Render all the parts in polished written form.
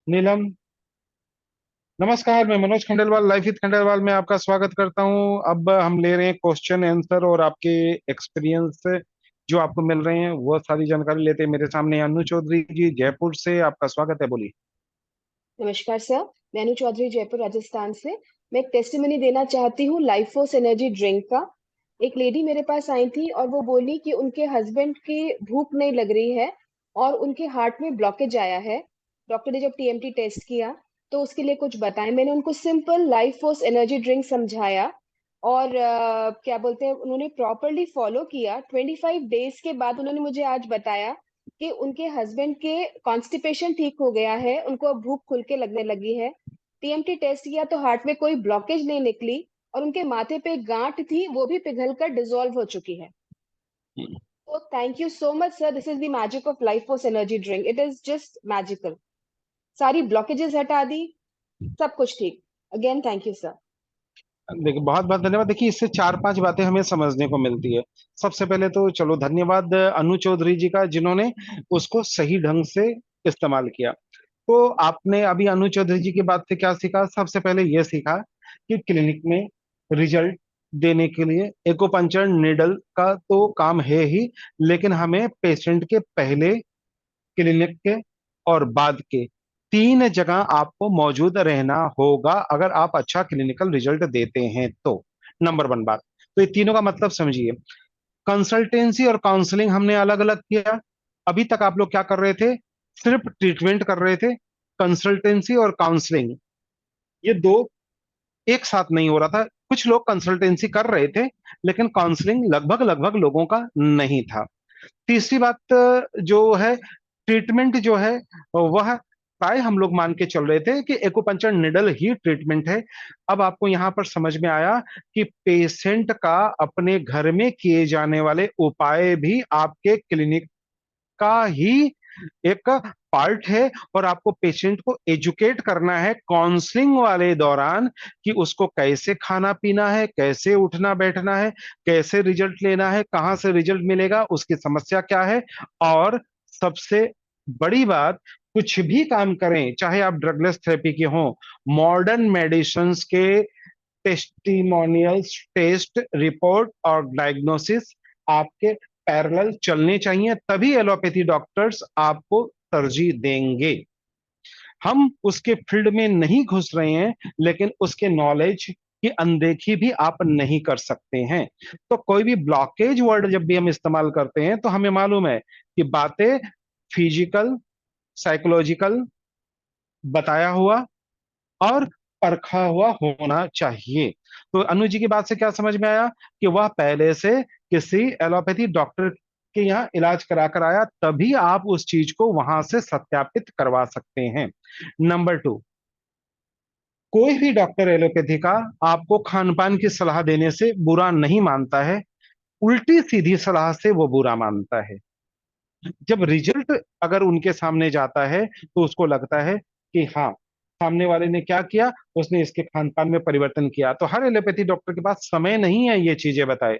नीलम, नमस्कार। मैं Manoj Khandelwal, life with Khandelwal में आपका स्वागत करता हूं। अब हम ले रहे हैं क्वेश्चन आंसर और आपके एक्सपीरियंस से जो आपको मिल रहे हैं वो सारी जानकारी लेते हैं। मेरे सामने अनु चौधरी जी जयपुर से, आपका स्वागत है, बोलिए। नमस्कार सर। मैं अनु चौधरी जयपुर राजस्थान से। मैं एक टेस्टिमनी देना चाहती हूँ लाइफ फोर्स एनर्जी ड्रिंक का। एक लेडी मेरे पास आई थी और वो बोली कि उनके हस्बैंड की भूख नहीं लग रही है और उनके हार्ट में ब्लॉकेज आया है। डॉक्टर ने जब टीएमटी टेस्ट किया तो उसके लिए कुछ बताया। मैंने उनको simple life force energy drink समझाया और क्या बोलते हैं, उन्होंने प्रॉपरली फॉलो किया। 25 डेज के बाद उन्होंने मुझे आज बताया कि उनके हस्बैंड के कॉन्स्टिपेशन ठीक हो गया है, उनको अब भूख खुल के लगने लगी है। टीएमटी टेस्ट किया तो हार्ट में कोई ब्लॉकेज नहीं निकली और उनके माथे पे गांठ थी वो भी पिघलकर डिसॉल्व हो चुकी है। तो thank you so much sir, this is the magic of life force energy drink, it is just magical. सारी ब्लॉकेजेस हटा दी, सब कुछ ठीक। Again thank you sir. देखिए, बहुत बहुत धन्यवाद। देखिए, इससे चार पांच बातें हमें समझने को मिलती है। सबसे पहले तो चलो धन्यवाद अनु चौधरी जी का, जिन्होंने उसको सही ढंग से इस्तेमाल किया। तो आपने अभी अनु चौधरी जी की बात से क्या सीखा? सबसे पहले यह सीखा कि क्लिनिक में रिजल्ट देने के लिए एक्यूपंक्चर नीडल का तो काम है ही, लेकिन हमें पेशेंट के पहले, क्लिनिक के और बाद के तीन जगह आपको मौजूद रहना होगा अगर आप अच्छा क्लिनिकल रिजल्ट देते हैं तो। नंबर वन बात। तो ये तीनों का मतलब समझिए। कंसल्टेंसी और काउंसलिंग हमने अलग अलग किया। अभी तक आप लोग क्या कर रहे थे? सिर्फ ट्रीटमेंट कर रहे थे। कंसल्टेंसी और काउंसलिंग, ये दो एक साथ नहीं हो रहा था। कुछ लोग कंसल्टेंसी कर रहे थे, लेकिन काउंसलिंग लगभग लगभग लोगों का नहीं था। तीसरी बात जो है, ट्रीटमेंट जो है वह प्राय हम लोग मान के चल रहे थे कि एक्यूपंक्चर निडल ही ट्रीटमेंट है। अब आपको यहां पर समझ में आया कि पेशेंट का अपने घर में किए जाने वाले उपाय भी आपके क्लिनिक का ही एक पार्ट है। और आपको पेशेंट को एजुकेट करना है काउंसलिंग वाले दौरान कि उसको कैसे खाना पीना है, कैसे उठना बैठना है, कैसे रिजल्ट लेना है, कहां से रिजल्ट मिलेगा, उसकी समस्या क्या है। और सबसे बड़ी बात, कुछ भी काम करें, चाहे आप ड्रगलेस थेरेपी के हों, मॉडर्न मेडिसिन्स के टेस्टिमोनियल्स, टेस्ट रिपोर्ट और डायग्नोसिस आपके पैरेलल चलने चाहिए, तभी एलोपैथी डॉक्टर्स आपको तरजीह देंगे। हम उसके फील्ड में नहीं घुस रहे हैं, लेकिन उसके नॉलेज की अनदेखी भी आप नहीं कर सकते हैं। तो कोई भी ब्लॉकेज वर्ड जब भी हम इस्तेमाल करते हैं तो हमें मालूम है कि बातें फिजिकल, साइकोलॉजिकल बताया हुआ और परखा हुआ होना चाहिए। तो अनु जी की बात से क्या समझ में आया कि वह पहले से किसी एलोपैथी डॉक्टर के यहाँ इलाज करा कर आया, तभी आप उस चीज को वहां से सत्यापित करवा सकते हैं। नंबर टू, कोई भी डॉक्टर एलोपैथी का आपको खान पान की सलाह देने से बुरा नहीं मानता है, उल्टी सीधी सलाह से वो बुरा मानता है। जब रिजल्ट अगर उनके सामने जाता है तो उसको लगता है कि हाँ, सामने वाले ने क्या किया, उसने इसके खान पान में परिवर्तन किया। तो हर एलोपैथी डॉक्टर के पास समय नहीं है ये चीजें बताए।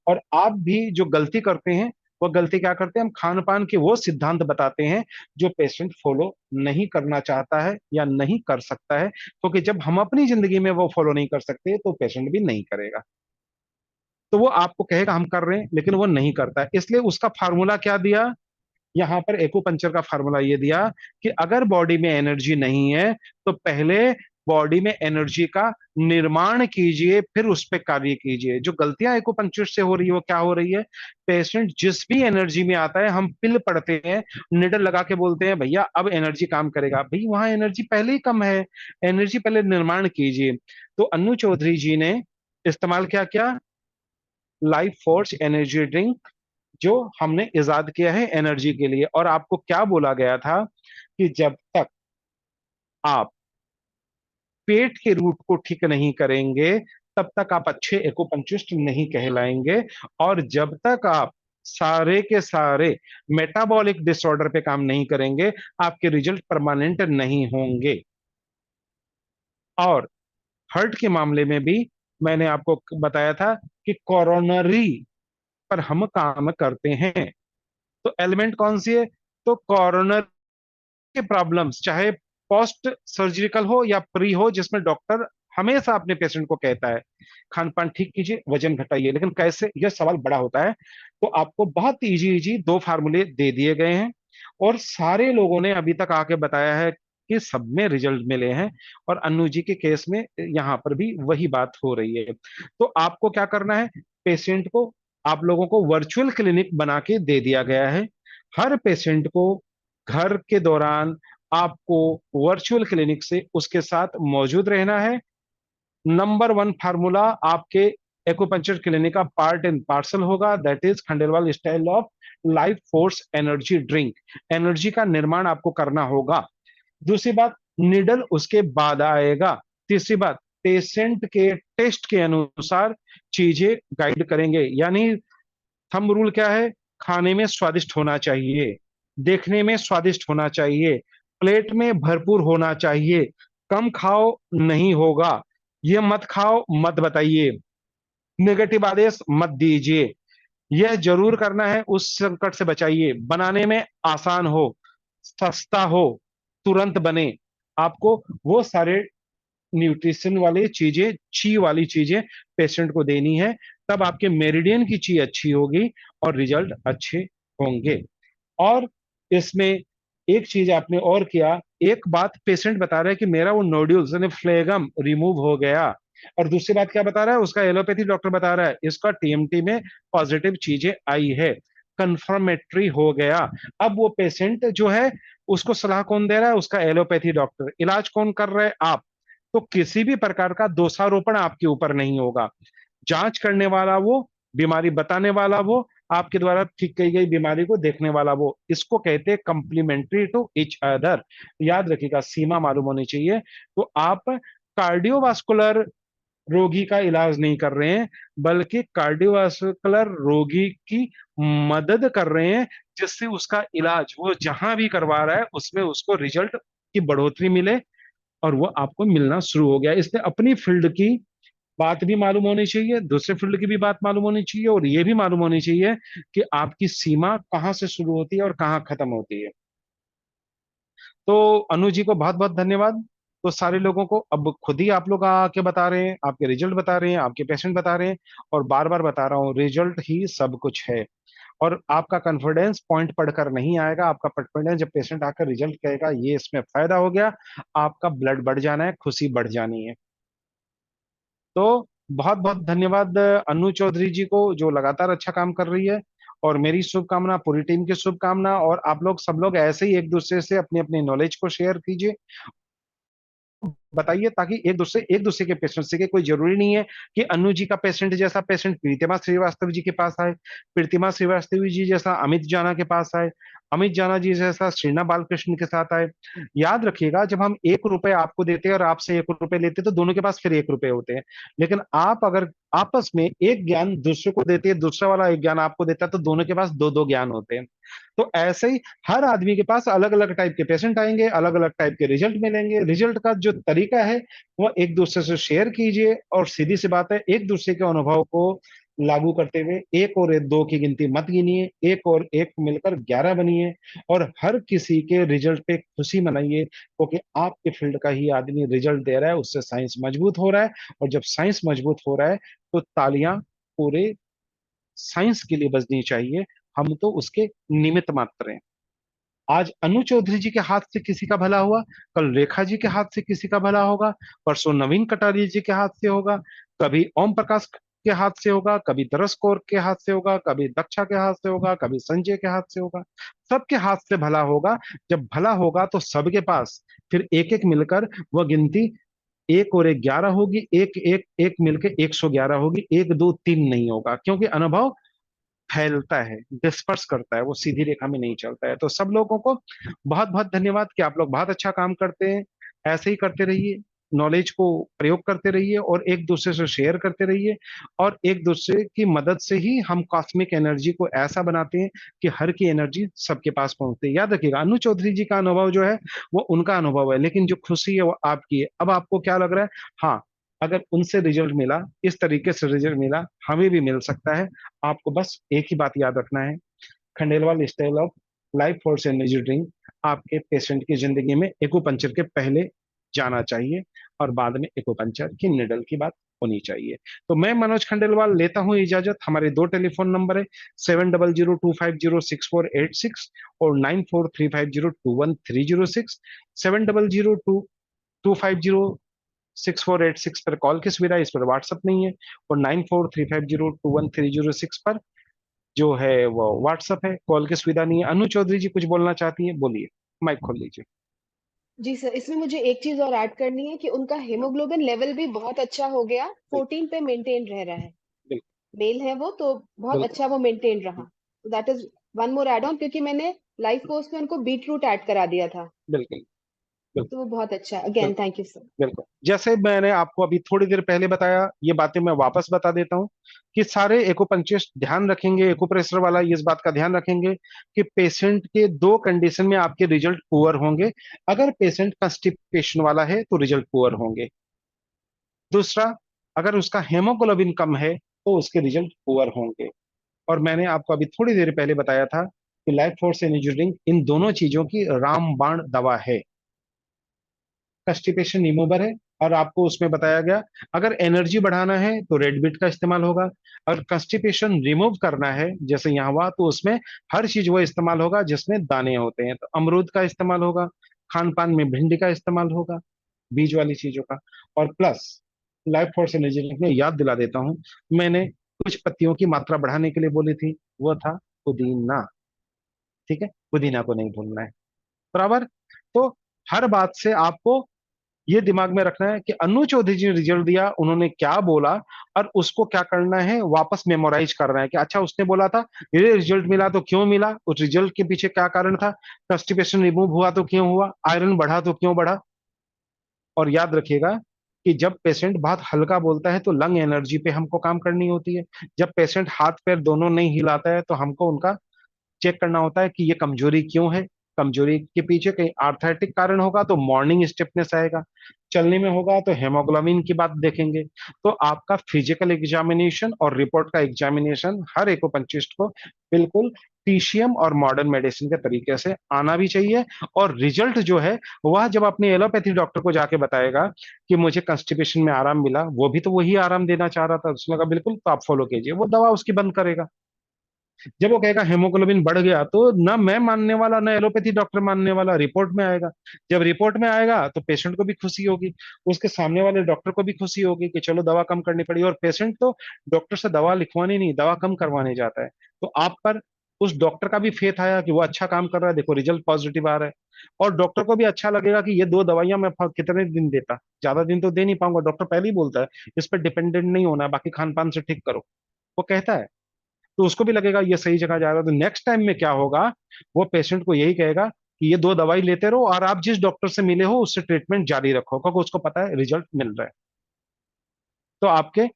और आप भी जो गलती करते हैं, वो गलती क्या करते हैं, हम खान पान के वो सिद्धांत बताते हैं जो पेशेंट फॉलो नहीं करना चाहता है या नहीं कर सकता है, क्योंकि जब हम अपनी जिंदगी में वो फॉलो नहीं कर सकते तो पेशेंट भी नहीं करेगा। तो वो आपको कहेगा हम कर रहे हैं, लेकिन वो नहीं करता है। इसलिए उसका फार्मूला क्या दिया, यहां पर एक्यूपंक्चर का फार्मूला ये दिया कि अगर बॉडी में एनर्जी नहीं है तो पहले बॉडी में एनर्जी का निर्माण कीजिए, फिर उस पर कार्य कीजिए। जो गलतियां एक्यूपंक्चर से हो रही है वो क्या हो रही है? पेशेंट जिस भी एनर्जी में आता है, हम पिल पड़ते हैं, निडल लगा के बोलते हैं भैया अब एनर्जी काम करेगा। भाई वहां एनर्जी पहले ही कम है, एनर्जी पहले निर्माण कीजिए। तो अनु चौधरी जी ने इस्तेमाल क्या किया? लाइफ फोर्स एनर्जी ड्रिंक, जो हमने इजाद किया है एनर्जी के लिए। और आपको क्या बोला गया था कि जब तक आप पेट के रूट को ठीक नहीं करेंगे, तब तक आप अच्छे एक्यूपंक्चरिस्ट नहीं कहलाएंगे। और जब तक आप सारे के सारे मेटाबॉलिक डिसऑर्डर पे काम नहीं करेंगे, आपके रिजल्ट परमानेंट नहीं होंगे। और हार्ट के मामले में भी मैंने आपको बताया था कि कोरोनरी पर हम काम करते हैं। तो एलिमेंट कौन सी है? तो कॉरोनर के प्रॉब्लम्स, चाहे पोस्ट सर्जिकल हो या प्री हो, जिसमें डॉक्टर हमेशा अपने पेशेंट को कहता है खान पान ठीक कीजिए, वजन घटाइए, लेकिन कैसे, यह सवाल बड़ा होता है। तो आपको बहुत इजी इजी दो फार्मूले दे दिए गए हैं, और सारे लोगों ने अभी तक आके बताया है कि सब में रिजल्ट मिले हैं। और अनु जी के केस में यहाँ पर भी वही बात हो रही है। तो आपको क्या करना है, पेशेंट को, आप लोगों को वर्चुअल क्लिनिक बना के दे दिया गया है। हर पेशेंट को घर के दौरान आपको वर्चुअल क्लिनिक से उसके साथ मौजूद रहना है। नंबर वन फार्मूला आपके एक्यूपंक्चर क्लिनिक का पार्ट एंड पार्सल होगा, that is Khandelwal style of life force energy drink. Energy का निर्माण आपको करना होगा। दूसरी बात, निडल उसके बाद आएगा। तीसरी बात, पेशेंट के टेस्ट के अनुसार चीजें गाइड करेंगे, यानी थंब रूल क्या है, खाने में स्वादिष्ट होना चाहिए, देखने में स्वादिष्ट होना चाहिए, प्लेट में भरपूर होना चाहिए, कम खाओ नहीं होगा, ये मत खाओ मत बताइए, नेगेटिव आदेश मत दीजिए, यह जरूर करना है, उस संकट से बचाइए, बनाने में आसान हो, सस्ता हो, तुरंत बने। आपको वो सारे न्यूट्रिशन वाली चीजें, ची वाली चीजें पेशेंट को देनी है। तब आपके मेरिडियन की ची अच्छी होगी और रिजल्ट अच्छे होंगे। और इसमें एक चीज आपने और किया, एक बात पेशेंट बता रहा है कि मेरा वो नोड्यूल्स यानी फ्लेगम रिमूव हो गया, और दूसरी बात क्या बता रहा है, उसका एलोपैथी डॉक्टर बता रहा है इसका टीएमटी में पॉजिटिव चीजें आई है, कंफर्मेटरी हो गया। अब वो पेशेंट जो है, उसको सलाह कौन दे रहा है, उसका एलोपैथी डॉक्टर। इलाज कौन कर रहा है, आप। तो किसी भी प्रकार का दोषारोपण आपके ऊपर नहीं होगा। जांच करने वाला वो, बीमारी बताने वाला वो, आपके द्वारा ठीक की गई बीमारी को देखने वाला वो, इसको कहते हैं कंप्लीमेंट्री टू इच अदर। याद रखिएगा, सीमा मालूम होनी चाहिए। तो आप कार्डियोवास्कुलर रोगी का इलाज नहीं कर रहे हैं, बल्कि कार्डियोवास्कुलर रोगी की मदद कर रहे हैं, जिससे उसका इलाज वो जहां भी करवा रहा है उसमें उसको रिजल्ट की बढ़ोतरी मिले, और वो आपको मिलना शुरू हो गया। इसलिए अपनी फील्ड की बात भी मालूम होनी चाहिए, दूसरे फील्ड की भी बात मालूम होनी चाहिए, और ये भी मालूम होनी चाहिए कि आपकी सीमा कहाँ से शुरू होती है और कहाँ खत्म होती है। तो अनु जी को बहुत बहुत धन्यवाद। तो सारे लोगों को अब खुद ही आप लोग आके बता रहे हैं, आपके रिजल्ट बता रहे हैं, आपके पेशेंट बता रहे हैं, और बार बार बता रहा हूँ, रिजल्ट ही सब कुछ है। और आपका कॉन्फिडेंस पॉइंट पढ़कर नहीं आएगा, आपका कॉन्फिडेंस जब पेशेंट आकर रिजल्ट कहेगा ये इसमें फायदा हो गया, आपका ब्लड बढ़ जाना है, खुशी बढ़ जानी है। तो बहुत बहुत धन्यवाद अनु चौधरी जी को, जो लगातार अच्छा काम कर रही है। और मेरी शुभकामना, पूरी टीम की शुभकामना, और आप लोग सब लोग ऐसे ही एक दूसरे से अपनी अपनी नॉलेज को शेयर कीजिए, बताइए, ताकि एक दूसरे के पेशेंट से, कोई जरूरी नहीं है कि अनु जी का पेशेंट जैसा पेशेंट प्रीतिमा श्रीवास्तव जी के पास आए, प्रीतिमा श्रीवास्तव जी जैसा अमित जाना के पास आए, अमित जाना जी जैसा श्रीना बालकृष्ण के साथ आए। याद रखिएगा, जब हम 1 रुपए आपको देते हैं और आपसे 1 रुपए लेते हैं, तो दोनों के पास फिर 1 रुपए होते हैं। लेकिन आप अगर आपस में एक ज्ञान दूसरे को देते हैं, दूसरा वाला एक ज्ञान आपको देता है, तो दोनों के पास दो दो ज्ञान होते हैं। तो ऐसे ही हर आदमी के पास अलग अलग टाइप के पेशेंट आएंगे, अलग अलग टाइप के रिजल्ट मिलेंगे। रिजल्ट का जो तरीका है वो एक दूसरे से शेयर कीजिए, और सीधी सी बात है, एक दूसरे के अनुभव को लागू करते हुए एक और एक दो की गिनती मत गिनिए, एक और एक मिलकर 11 बनिए, और हर किसी के रिजल्ट पे खुशी मनाइए, क्योंकि आपके फील्ड का ही आदमी रिजल्ट दे रहा है, उससे साइंस मजबूत हो रहा है। और जब साइंस मजबूत हो रहा है, तो तालियां पूरे साइंस के लिए बजनी चाहिए, हम तो उसके निमित्त मात्र हैं। आज अनु चौधरी जी के हाथ से किसी का भला हुआ, कल रेखा जी के हाथ से किसी का भला होगा, परसों नवीन कटारिया जी के हाथ से होगा, कभी ओम प्रकाश के हाथ से होगा, कभी तरस कौर के हाथ से होगा, कभी दक्षा के हाथ से होगा, कभी संजय के हाथ से होगा। सबके हाथ से भला होगा। जब भला होगा तो सबके पास फिर एक एक मिलकर वह गिनती, एक और एक 11 होगी, एक एक एक मिलकर 111 होगी, एक दो तीन नहीं होगा, क्योंकि अनुभव फैलता है, डिस्पर्स करता है, वो सीधी रेखा में नहीं चलता है। तो सब लोगों को बहुत बहुत धन्यवाद कि आप लोग बहुत अच्छा काम करते हैं। ऐसे ही करते रहिए, नॉलेज को प्रयोग करते रहिए, और एक दूसरे से शेयर करते रहिए, और एक दूसरे की मदद से ही हम कॉस्मिक एनर्जी को ऐसा बनाते हैं कि हर की एनर्जी सबके पास पहुंचती है। याद रखिएगा, अनु चौधरी जी का अनुभव जो है वो उनका अनुभव है, लेकिन जो खुशी है वो आपकी है। अब आपको क्या लग रहा है, हाँ, अगर उनसे रिजल्ट मिला, इस तरीके से रिजल्ट मिला, हमें भी मिल सकता है। आपको बस एक ही बात याद रखना है, Khandelwal style of life force energy drink आपके पेशेंट की जिंदगी में एक्यूपंक्चर के पहले जाना चाहिए, और बाद में एक्यूपंक्चर की निडल की बात होनी चाहिए। तो मैं मनोज खंडेलवाल लेता हूं इजाजत। हमारे दो टेलीफोन नंबर है, 7002506486 और 9435021306। 7002506486 पर कॉल की सुविधा है, इस पर व्हाट्सअप नहीं है। और 9435021306 पर जो है वो व्हाट्सअप है, कॉल की सुविधा नहीं है। अनु चौधरी जी कुछ बोलना चाहती है, बोलिए, माइक खोल लीजिए। जी सर, इसमें मुझे एक चीज और ऐड करनी है कि उनका हेमोग्लोबिन लेवल भी बहुत अच्छा हो गया, बिल्कुल 14 पे मेंटेन रह रहा है। बिल्कुल मेल है वो तो बहुत बिल्कुल अच्छा वो मेंटेन रहा। तो that is one more add on, क्योंकि मैंने लाइफ कोर्स में उनको बीट रूट ऐड करा दिया था। बिल्कुल तो वो बहुत अच्छा है। अगेन बिल्कुल थैंक यू सर। बिल्कुल। जैसे मैंने आपको अभी थोड़ी देर पहले बताया, ये बातें मैं वापस बता देता हूँ कि सारे एकुपंक्चरिस्ट ध्यान रखेंगे, एकुप्रेशर वाला इस बात का ध्यान रखेंगे कि पेशेंट के दो कंडीशन में आपके रिजल्ट पुअर होंगे। अगर पेशेंट कंस्टिपेशन वाला है तो रिजल्ट पुअर होंगे। दूसरा, अगर उसका हेमोग्लोबिन कम है तो उसके रिजल्ट पुअर होंगे। और मैंने आपको अभी थोड़ी देर पहले बताया था कि life force energy drink in दोनों चीजों की रामबाण दवा है। कंस्टिपेशन रिमूवर है, और आपको उसमें बताया गया अगर एनर्जी बढ़ाना है तो रेड बीट का इस्तेमाल होगा। अगर कंस्टिपेशन रिमूव करना है जैसे यहाँ हुआ, तो उसमें हर चीज वो इस्तेमाल होगा जिसमें दाने होते हैं, तो अमरूद का इस्तेमाल होगा, खान पान में भिंडी का इस्तेमाल होगा, बीज वाली चीजों का। और plus life force energy drink में याद दिला देता हूं, मैंने कुछ पत्तियों की मात्रा बढ़ाने के लिए बोली थी, वो था पुदीना। ठीक है, पुदीना को नहीं भूलना है, बराबर। तो हर बात से आपको ये दिमाग में रखना है कि अनु चौधरी जी ने रिजल्ट दिया, उन्होंने क्या बोला, और उसको क्या करना है, वापस मेमोराइज करना है कि अच्छा उसने बोला था, ये रिजल्ट मिला तो क्यों मिला, उस रिजल्ट के पीछे क्या कारण था, कंस्टिपेशन रिमूव हुआ तो क्यों हुआ, आयरन बढ़ा तो क्यों बढ़ा। और याद रखिएगा कि जब पेशेंट बहुत हल्का बोलता है तो लंग एनर्जी पे हमको काम करनी होती है। जब पेशेंट हाथ पैर दोनों नहीं हिलाता है तो हमको उनका चेक करना होता है कि ये कमजोरी क्यों है। कमजोरी के पीछे कहीं आर्थराइटिक कारण होगा तो मॉर्निंग स्टिफनेस आएगा, चलने में होगा तो हेमोग्लोबिन की बात देखेंगे। तो आपका फिजिकल एग्जामिनेशन और रिपोर्ट का एग्जामिनेशन हर एक्यूपंक्चरिस्ट को बिल्कुल पीसीएम और मॉडर्न मेडिसिन के तरीके से आना भी चाहिए। और रिजल्ट जो है वह जब अपने एलोपैथी डॉक्टर को जाके बताएगा कि मुझे कंस्टिपेशन में आराम मिला, वो भी तो वही आराम देना चाह रहा था, उसने कहा बिल्कुल तो आप फॉलो कीजिए, वो दवा उसकी बंद करेगा। जब वो कहेगा हेमोग्लोबिन बढ़ गया, तो ना मैं मानने वाला ना एलोपैथी डॉक्टर मानने वाला, रिपोर्ट में आएगा। जब रिपोर्ट में आएगा तो पेशेंट को भी खुशी होगी, उसके सामने वाले डॉक्टर को भी खुशी होगी कि चलो दवा कम करनी पड़ी। और पेशेंट तो डॉक्टर से दवा लिखवानी नहीं, दवा कम करवाने जाता है। तो आप पर उस डॉक्टर का भी फेथ आया कि वो अच्छा काम कर रहा है, देखो रिजल्ट पॉजिटिव आ रहा है। और डॉक्टर को भी अच्छा लगेगा कि ये दो दवाइयां मैं कितने दिन देता, ज्यादा दिन तो दे नहीं पाऊंगा, डॉक्टर पहले ही बोलता है इस पर डिपेंडेंट नहीं होना है, बाकी खान पान से ठीक करो, वो कहता है। तो उसको भी लगेगा ये सही जगह जा रहा है। तो नेक्स्ट टाइम में क्या होगा, वो पेशेंट को यही कहेगा कि ये दो दवाई लेते रहो और आप जिस डॉक्टर से मिले हो उससे ट्रीटमेंट जारी रखो, क्योंकि उसको पता है रिजल्ट मिल रहा है। तो आपके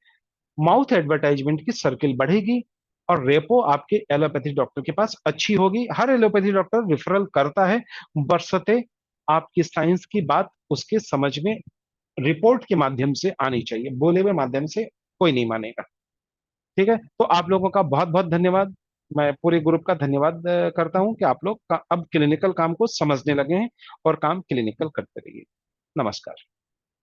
माउथ एडवर्टाइजमेंट की सर्किल बढ़ेगी, और रेपो आपके एलोपैथी डॉक्टर के पास अच्छी होगी। हर एलोपैथी डॉक्टर रिफरल करता है, बरसते आपकी साइंस की बात उसके समझ में रिपोर्ट के माध्यम से आनी चाहिए, बोले हुए माध्यम से कोई नहीं मानेगा। ठीक है, तो आप लोगों का बहुत बहुत धन्यवाद। मैं पूरे ग्रुप का धन्यवाद करता हूं कि आप लोग अब क्लिनिकल काम को समझने लगे हैं और काम क्लिनिकल करते रहिए। नमस्कार।